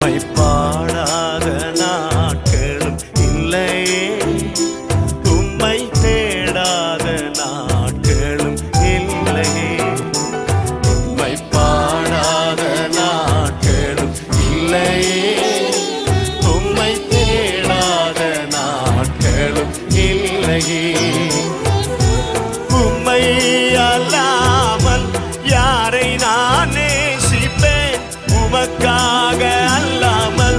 பாடாத நாட்களும் இல்லையே, உம்மை தேடாத நாட்களும் இல்லையே. உம்மை பாடாத நாட்களும் இல்லையே, உம்மை தேடாத நாட்களும் இல்லையே. உம்மை அல்லாமல் யாரை நான் நேசிப்பேன்? உமக்காக அல்லாமல்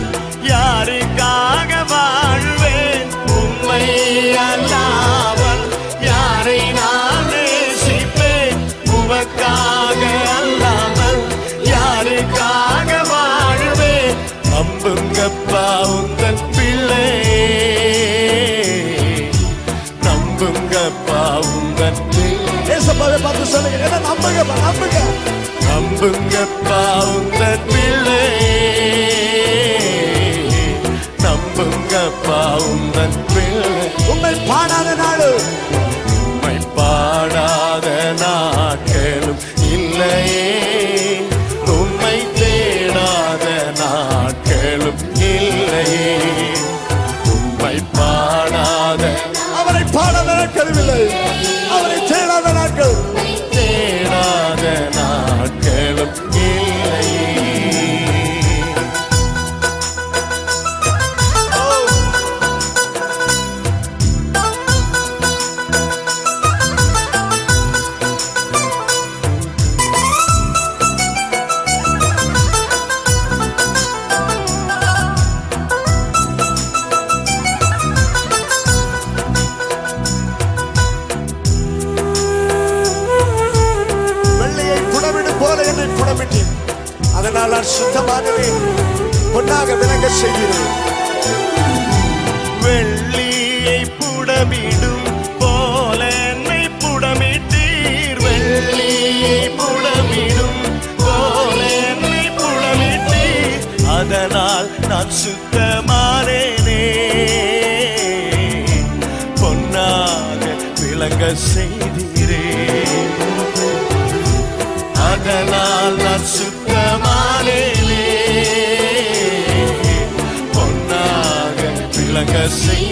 யாருக்காக வாழ்வேன்? உம்மை அல்லாமல் யாரை நான் நேசிப்பேன்? உமக்காக அல்லாமல் யாருக்காக வாழ்வேன்? நம்புங்கப்பா உங்கள் பிள்ளை, நம்புங்கப்பா உங்கள் பிள்ளை. பார்த்து சொல்லுங்க, நம்புங்கப்பா, நம்புங்க. நம்புங்கப்பா உங்கள் பிள்ளை, நம்புங்கப்பா உங்கள் பிள்ளை. உம்மை பாடாத நாடு, உம்மை பாடாத நாட்களும் இல்லையே, உம்மை தேடாத நாட்களும் இல்லையே. உம்மை பாடாத, அவரை பாடாத நாட்களும் இல்லை, அவரை தேடாத நாட்கள், தேடாத நாட்களும் இல்லையே. அதனால் நான் சுத்தமாகவே பொன்னாக விளங்க செய்கிறேன். வெள்ளியை புடமிடும் போல என்னை புடமிட்டீர், வெள்ளியை புடமிடும் போல என்னை புடமிட்டீர். அதனால் நான் சுத்தமானேனே, பொன்னாக விளங்க செய்தீரே. அதனால் நான் சுத்தமானேனே, பொன்னாக விளங்க செய்